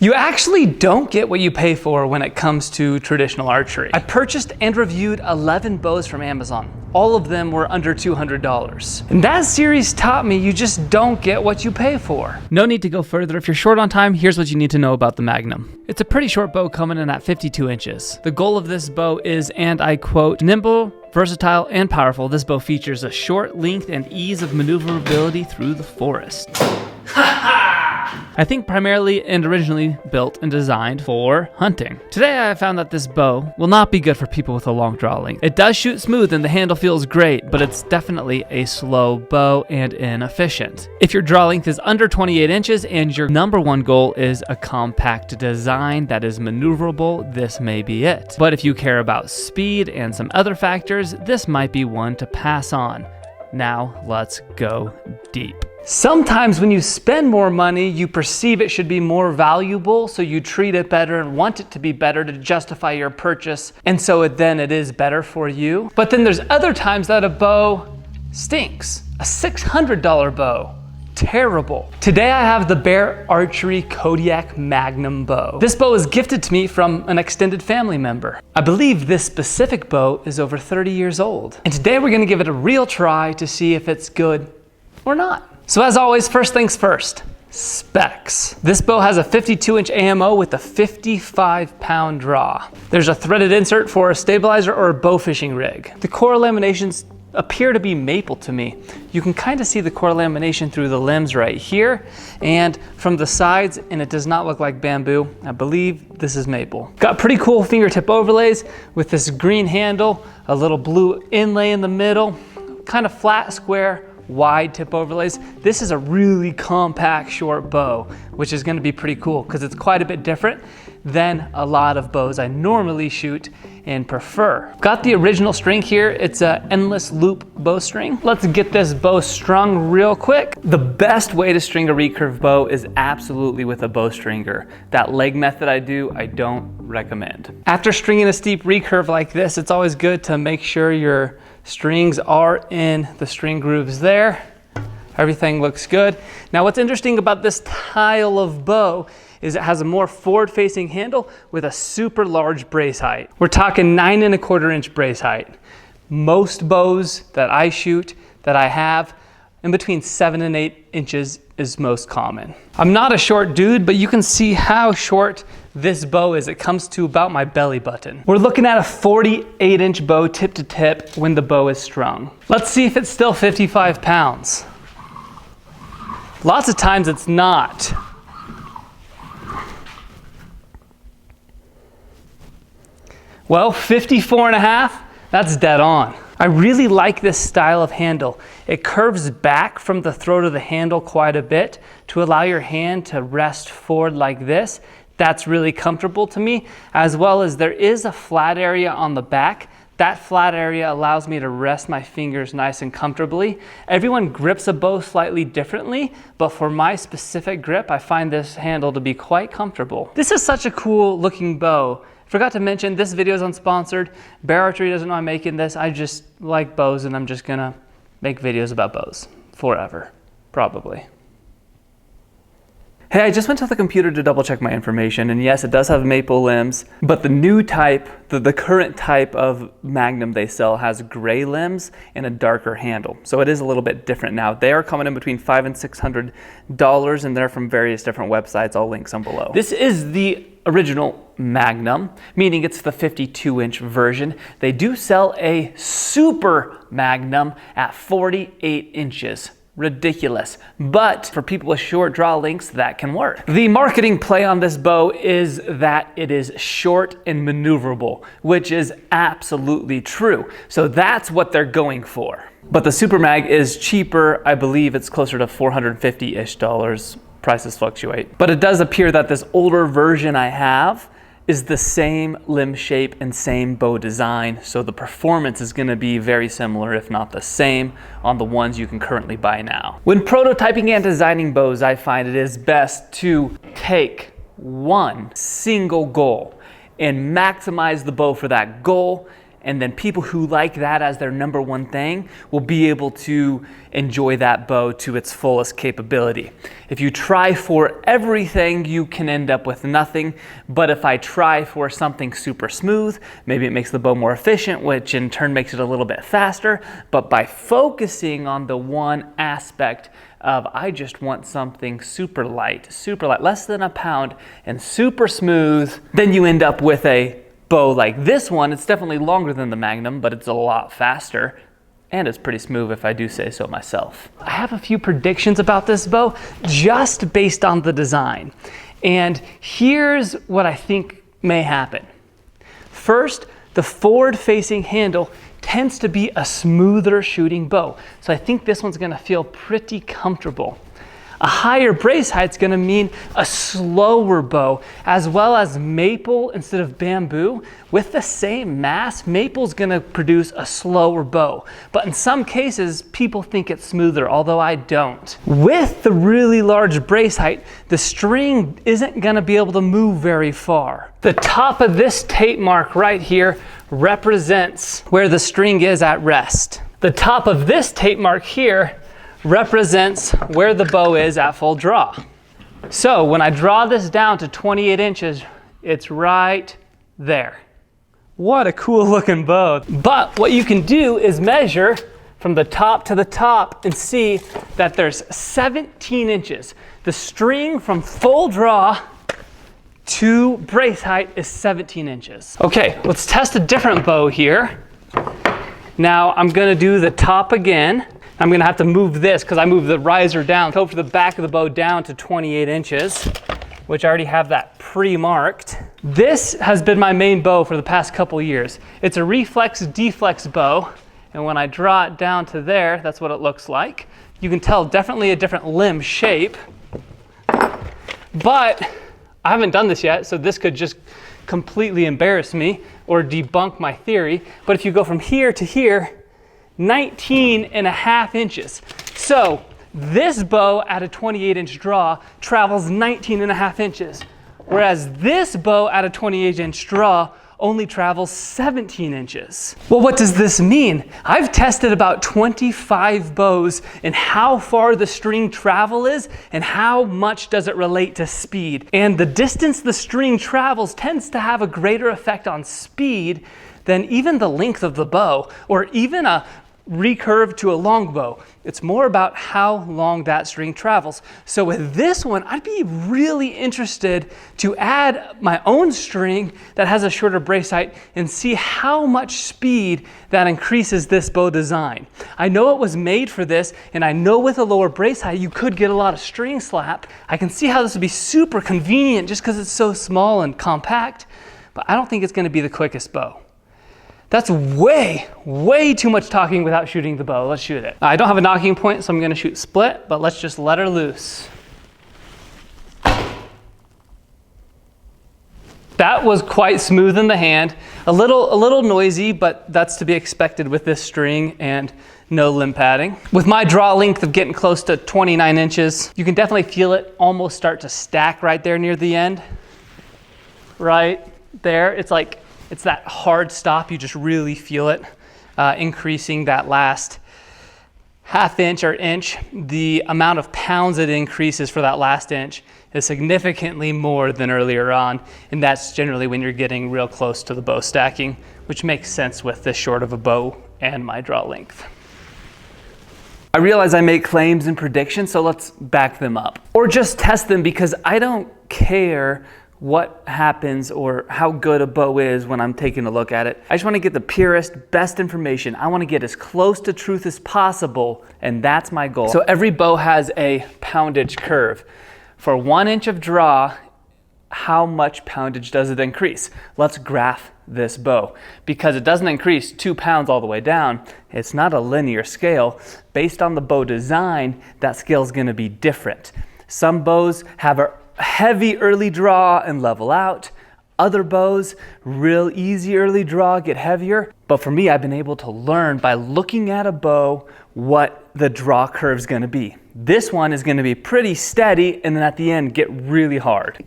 You actually don't get what you pay for when it comes to traditional archery. I purchased and reviewed 11 bows from Amazon. All of them were under $200. And that series taught me you just don't get what you pay for. No need to go further. If you're short on time, here's what you need to know about the Magnum. It's a pretty short bow coming in at 52 inches. The goal of this bow is, and I quote, nimble, versatile, and powerful. This bow features a short length and ease of maneuverability through the forest. I think primarily and originally built and designed for hunting. Today I found that this bow will not be good for people with a long draw length. It does shoot smooth and the handle feels great, but it's definitely a slow bow and inefficient. If your draw length is under 28 inches and your number one goal is a compact design that is maneuverable, this may be it. But if you care about speed and some other factors, this might be one to pass on. Now let's go deep. Sometimes when you spend more money, you perceive it should be more valuable, so you treat it better and want it to be better to justify your purchase, and so then it is better for you. But then there's other times that a bow stinks. A $600 bow. Terrible. Today I have the Bear Archery Kodiak Magnum bow. This bow was gifted to me from an extended family member. I believe this specific bow is over 30 years old. And today we're gonna give it a real try to see if it's good or not. So as always, first things first, specs. This bow has a 52-inch AMO with a 55-pound draw. There's a threaded insert for a stabilizer or a bow fishing rig. The core laminations appear to be maple to me. You can kind of see the core lamination through the limbs right here and from the sides, and it does not look like bamboo. I believe this is maple. Got pretty cool fingertip overlays with this green handle, a little blue inlay in the middle, kind of flat, square, wide tip overlays. This is a really compact short bow, which is gonna be pretty cool because it's quite a bit different than a lot of bows I normally shoot and prefer. Got the original string here. It's a endless loop bowstring. Let's get this bow strung real quick. The best way to string a recurve bow is absolutely with a bowstringer. That leg method I don't recommend. After stringing a steep recurve like this, it's always good to make sure your strings are in the string grooves there. Everything looks good. Now what's interesting about this style of bow is it has a more forward-facing handle with a super large brace height. We're talking 9¼ inch brace height. Most bows that I shoot, that I have, in between 7 and 8 inches is most common. I'm not a short dude, but you can see how short this bow is. It comes to about my belly button. We're looking at a 48-inch bow tip to tip when the bow is strung. Let's see if it's still 55 pounds. Lots of times it's not. Well, 54.5, that's dead on. I really like this style of handle. It curves back from the throat of the handle quite a bit to allow your hand to rest forward like this. That's really comfortable to me, as well as there is a flat area on the back. That flat area allows me to rest my fingers nice and comfortably. Everyone grips a bow slightly differently, but for my specific grip, I find this handle to be quite comfortable. This is such a cool looking bow. Forgot to mention, this video is unsponsored. Bear Archery doesn't know I'm making this. I just like bows and I'm just gonna make videos about bows forever, probably. Hey, I just went to the computer to double check my information, and yes, it does have maple limbs, but the new type, the current type of Magnum they sell has gray limbs and a darker handle. So it is a little bit different now. They are coming in between $500 and $600, and they're from various different websites. I'll link some below. This is the original Magnum, meaning it's the 52-inch version. They do sell a Super Magnum at 48 inches. Ridiculous, but for people with short draw lengths, that can work. The marketing play on this bow is that it is short and maneuverable, which is absolutely true. So that's what they're going for. But the Super Mag is cheaper. I believe it's closer to $450-ish. Prices fluctuate. But it does appear that this older version I have is the same limb shape and same bow design, so the performance is going to be very similar, if not the same, on the ones you can currently buy now. When prototyping and designing bows, I find it is best to take one single goal and maximize the bow for that goal and then people who like that as their number one thing will be able to enjoy that bow to its fullest capability. If you try for everything, you can end up with nothing. But if I try for something super smooth, maybe it makes the bow more efficient, which in turn makes it a little bit faster. But by focusing on the one aspect of I just want something super light, less than a pound, and super smooth, then you end up with a bow like this one. It's definitely longer than the Magnum, but it's a lot faster, and it's pretty smooth if I do say so myself. I have a few predictions about this bow just based on the design. And here's what I think may happen. First, the forward-facing handle tends to be a smoother shooting bow. So I think this one's gonna feel pretty comfortable. A higher brace height's gonna mean a slower bow, as well as maple instead of bamboo. With the same mass, maple's gonna produce a slower bow. But in some cases, people think it's smoother, although I don't. With the really large brace height, the string isn't gonna be able to move very far. The top of this tape mark right here represents where the string is at rest. The top of this tape mark here represents where the bow is at full draw. So when I draw this down to 28 inches, it's right there. What a cool looking bow. But what you can do is measure from the top to the top and see that there's 17 inches. The string from full draw to brace height is 17 inches. Okay, let's test a different bow here. Now I'm gonna do the top again. I'm gonna have to move this because I moved the riser down. Go for the back of the bow down to 28 inches, which I already have that pre-marked. This has been my main bow for the past couple years. It's a reflex deflex bow, and when I draw it down to there, that's what it looks like. You can tell definitely a different limb shape, but I haven't done this yet, so this could just completely embarrass me or debunk my theory. But if you go from here to here, 19.5 inches. So this bow at a 28-inch draw travels 19.5 inches, whereas this bow at a 28-inch draw only travels 17 inches. Well, what does this mean? I've tested about 25 bows and how far the string travel is and how much does it relate to speed. And the distance the string travels tends to have a greater effect on speed than even the length of the bow or even a recurve to a long bow. It's more about how long that string travels. So with this one, I'd be really interested to add my own string that has a shorter brace height and see how much speed that increases this bow design. I know it was made for this, and I know with a lower brace height, you could get a lot of string slap. I can see how this would be super convenient just because it's so small and compact, but I don't think it's gonna be the quickest bow. That's way too much talking without shooting the bow. Let's shoot it. I don't have a knocking point, so I'm gonna shoot split, but let's just let her loose. That was quite smooth in the hand. A little noisy, but that's to be expected with this string and no limb padding. With my draw length of getting close to 29 inches, you can definitely feel it almost start to stack right there near the end. Right there, it's that hard stop, you just really feel it, increasing that last half inch or inch. The amount of pounds it increases for that last inch is significantly more than earlier on, and that's generally when you're getting real close to the bow stacking, which makes sense with this short of a bow and my draw length. I realize I make claims and predictions, so let's back them up. Or just test them because I don't care what happens or how good a bow is when I'm taking a look at it. I just want to get the purest, best information. I want to get as close to truth as possible, and that's my goal. So every bow has a poundage curve. For 1 inch of draw, how much poundage does it increase? Let's graph this bow. Because it doesn't increase 2 pounds all the way down, it's not a linear scale. Based on the bow design, that scale is going to be different. Some bows have a heavy early draw and level out. Other bows, real easy early draw, get heavier. But for me, I've been able to learn by looking at a bow what the draw curve is going to be. This one is going to be pretty steady and then at the end get really hard.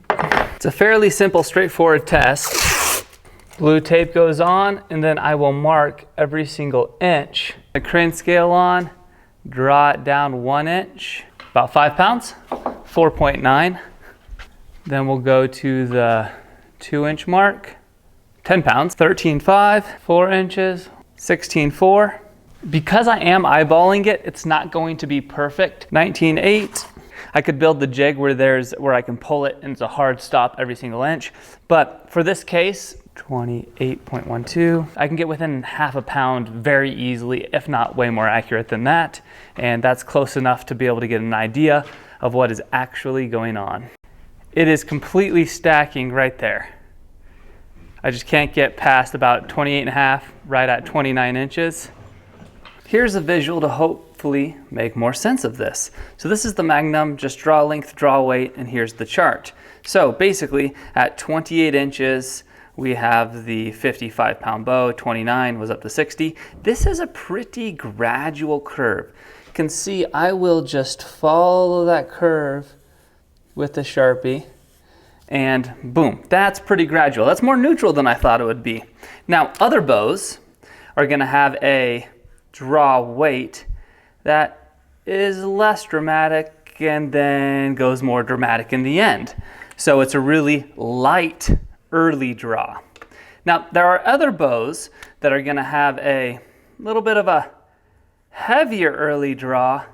It's a fairly simple, straightforward test. Blue tape goes on, and then I will mark every single inch. The crane scale on, draw it down 1 inch, about 5 pounds, 4.9. Then we'll go to the 2-inch mark, 10 pounds, 13.5, 4 inches, 16.4. Because I am eyeballing it, it's not going to be perfect. 19.8. I could build the jig where I can pull it and it's a hard stop every single inch. But for this case, 28.12. I can get within half a pound very easily, if not way more accurate than that. And that's close enough to be able to get an idea of what is actually going on. It is completely stacking right there. I just can't get past about 28.5, right at 29 inches. Here's a visual to hopefully make more sense of this. So this is the Magnum, just draw length, draw weight, and here's the chart. So basically at 28 inches, we have the 55-pound bow, 29 was up to 60. This is a pretty gradual curve. You can see I will just follow that curve with the Sharpie, and boom, that's pretty gradual. That's more neutral than I thought it would be. Now, other bows are gonna have a draw weight that is less dramatic and then goes more dramatic in the end. So it's a really light early draw. Now, there are other bows that are gonna have a little bit of a heavier early draw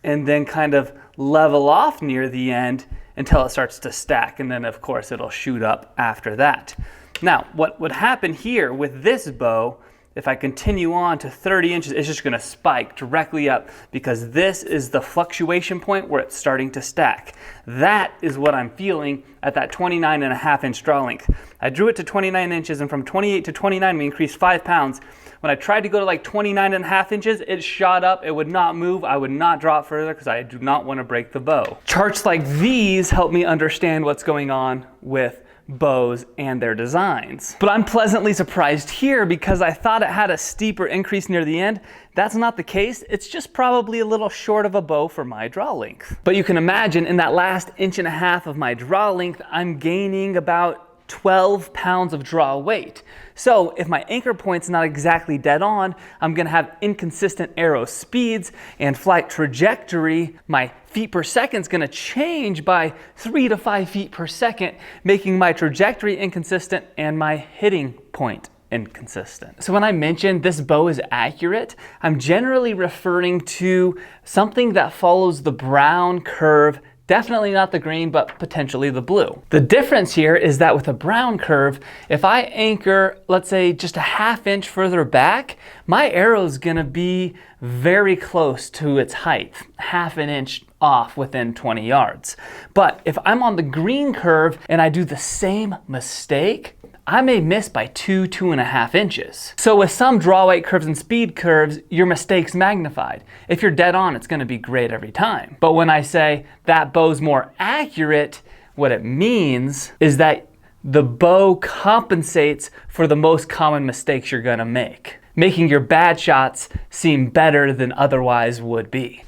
and then kind of level off near the end until it starts to stack, and then of course it'll shoot up after that. Now, what would happen here with this bow, if I continue on to 30 inches, it's just gonna spike directly up because this is the fluctuation point where it's starting to stack. That is what I'm feeling at that 29.5-inch draw length. I drew it to 29 inches, and from 28 to 29, we increased 5 pounds. When I tried to go to like 29.5 inches, it shot up, it would not move, I would not draw it further because I do not want to break the bow. Charts like these help me understand what's going on with bows and their designs. But I'm pleasantly surprised here because I thought it had a steeper increase near the end. That's not the case. It's just probably a little short of a bow for my draw length. But you can imagine in that last 1.5 inches of my draw length, I'm gaining about 12 pounds of draw weight. So if my anchor point's not exactly dead on, I'm gonna have inconsistent arrow speeds and flight trajectory. My feet per second is gonna change by 3 to 5 feet per second, making my trajectory inconsistent and my hitting point inconsistent. So when I mention this bow is accurate, I'm generally referring to something that follows the brown curve. Definitely not the green, but potentially the blue. The difference here is that with a brown curve, if I anchor, let's say just a 1/2 inch further back, my arrow is gonna be very close to its height, 1/2 inch off within 20 yards. But if I'm on the green curve and I do the same mistake, I may miss by 2.5 inches. So with some draw weight curves and speed curves, your mistake's magnified. If you're dead on, it's gonna be great every time. But when I say that bow's more accurate, what it means is that the bow compensates for the most common mistakes you're gonna make, making your bad shots seem better than otherwise would be.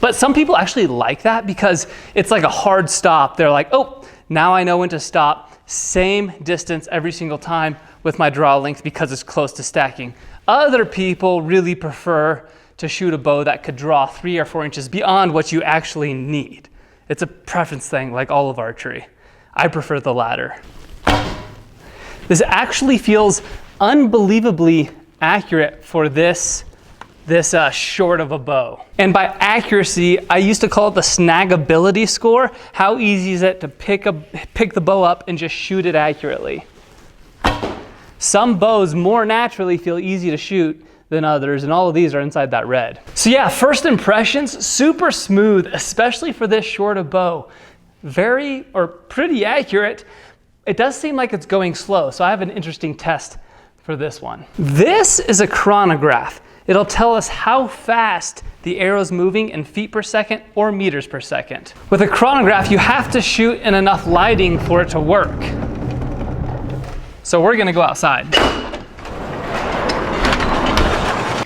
But some people actually like that because it's like a hard stop. They're like, oh, now I know when to stop. Same distance every single time with my draw length because it's close to stacking. Other people really prefer to shoot a bow that could draw 3 or 4 inches beyond what you actually need. It's a preference thing, like all of archery. I prefer the latter. This actually feels unbelievably accurate for this short of a bow. And by accuracy, I used to call it the snaggability score. How easy is it to pick the bow up and just shoot it accurately? Some bows more naturally feel easy to shoot than others, and all of these are inside that red. So yeah, first impressions, super smooth, especially for this short of bow. Pretty accurate. It does seem like it's going slow, so I have an interesting test for this one. This is a chronograph. It'll tell us how fast the arrow's moving in feet per second or meters per second. With a chronograph, you have to shoot in enough lighting for it to work. So we're gonna go outside.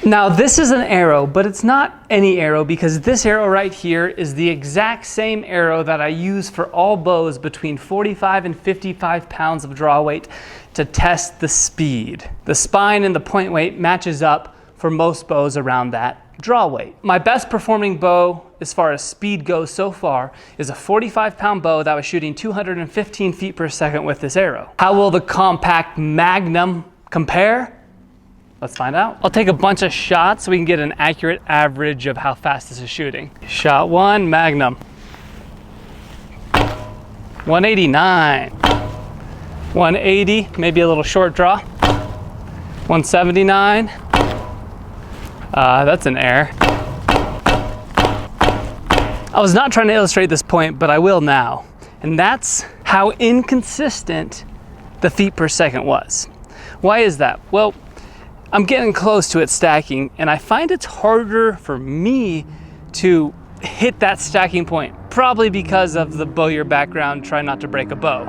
Now this is an arrow, but it's not any arrow because this arrow right here is the exact same arrow that I use for all bows between 45 and 55 pounds of draw weight to test the speed. The spine and the point weight matches up for most bows around that draw weight. My best performing bow as far as speed goes so far is a 45-pound bow that was shooting 215 feet per second with this arrow. How will the compact Magnum compare? Let's find out. I'll take a bunch of shots so we can get an accurate average of how fast this is shooting. Shot 1, Magnum. 189. 180, maybe a little short draw. 179. That's an error. I was not trying to illustrate this point, but I will now. And that's how inconsistent the feet per second was. Why is that? Well, I'm getting close to it stacking, and I find it's harder for me to hit that stacking point, probably because of the bowyer background, try not to break a bow.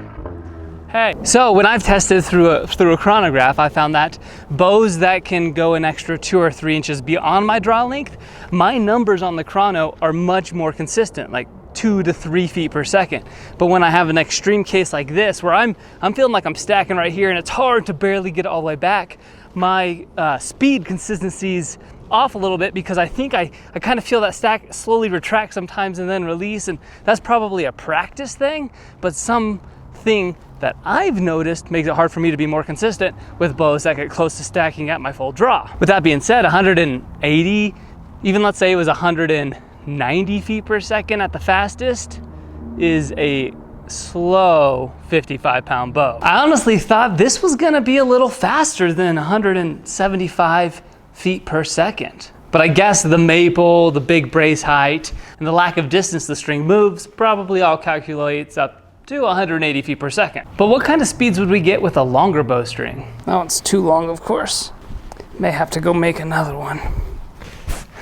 Hey, so when I've tested through a chronograph, I found that bows that can go an extra 2 or 3 inches beyond my draw length, my numbers on the chrono are much more consistent, like 2 to 3 feet per second. But when I have an extreme case like this, where I'm feeling like I'm stacking right here and it's hard to barely get it all the way back, my speed consistency's off a little bit because I think I kind of feel that stack slowly retract sometimes and then release, and that's probably a practice thing, but something that I've noticed makes it hard for me to be more consistent with bows that get close to stacking at my full draw. With that being said, 180, even let's say it was 190 feet per second at the fastest, is a slow 55-pound bow. I honestly thought this was gonna be a little faster than 175 feet per second. But I guess the maple, the big brace height, and the lack of distance the string moves probably all calculates up to 180 feet per second. But what kind of speeds would we get with a longer bowstring? Oh, it's too long, of course. May have to go make another one.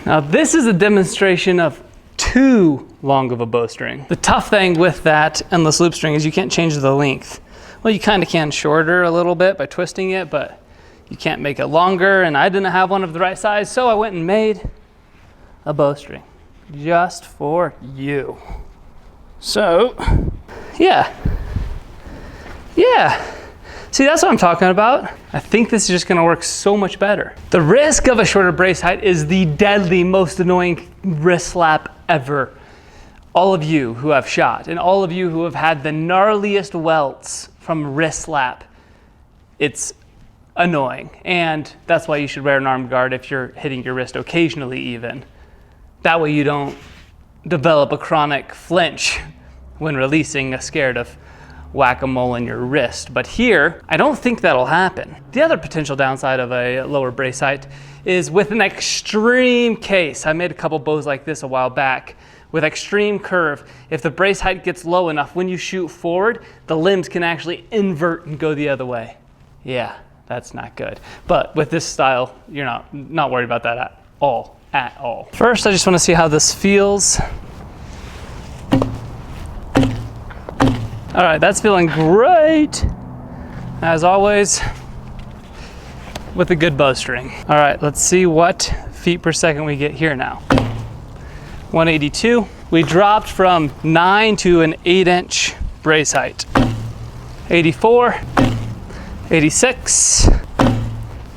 Now this is a demonstration of too long of a bowstring. The tough thing with that endless loop string is you can't change the length. Well, you kind of can shorter a little bit by twisting it, but you can't make it longer, and I didn't have one of the right size, so I went and made a bowstring just for you. So, yeah. See, that's what I'm talking about. I think this is just gonna work so much better. The risk of a shorter brace height is the deadly, most annoying wrist slap ever. All of you who have shot, and all of you who have had the gnarliest welts from wrist slap, it's annoying. And that's why you should wear an arm guard if you're hitting your wrist occasionally even. That way you don't develop a chronic flinch when releasing, scared of whack-a-mole in your wrist. But here, I don't think that'll happen. The other potential downside of a lower brace height is with an extreme case. I made a couple bows like this a while back with extreme curve. If the brace height gets low enough, when you shoot forward, the limbs can actually invert and go the other way. Yeah, that's not good. But with this style, you're not worried about that at all. First, I just want to see how this feels. All right, that's feeling great, as always, with a good bowstring. All right, let's see what feet per second we get here now. 182. We dropped from 9 to an 8-inch brace height. 84, 86,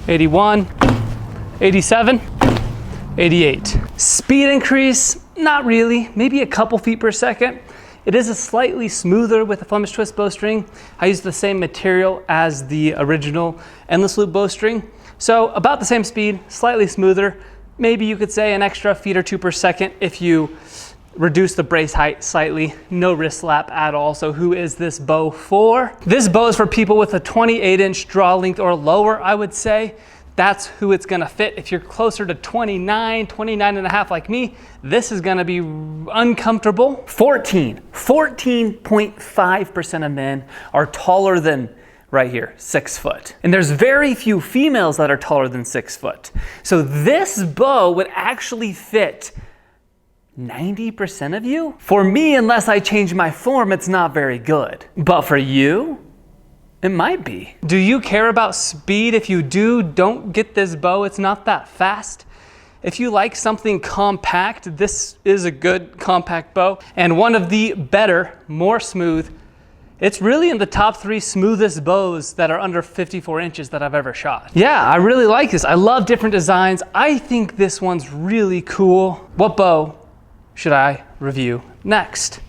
81, 87, 88. Speed increase, not really, maybe a couple feet per second. It is a slightly smoother with the Flemish twist bowstring. I used the same material as the original endless loop bowstring. So about the same speed, slightly smoother. Maybe you could say an extra feet or 2 per second if you reduce the brace height slightly. No wrist slap at all. So who is this bow for? This bow is for people with a 28-inch draw length or lower, I would say. That's who it's gonna fit. If you're closer to 29 and a half like me, this is gonna be uncomfortable. 14.5% of men are taller than, right here, 6 foot. And there's very few females that are taller than 6 foot. So this bow would actually fit 90% of you. For me, unless I change my form, it's not very good. But for you, it might be. Do you care about speed? If you do, don't get this bow. It's not that fast. If you like something compact, this is a good compact bow, and one of the better, more smooth. It's really in the top 3 smoothest bows that are under 54 inches that I've ever shot. Yeah, I really like this. I love different designs. I think this one's really cool. What bow should I review next?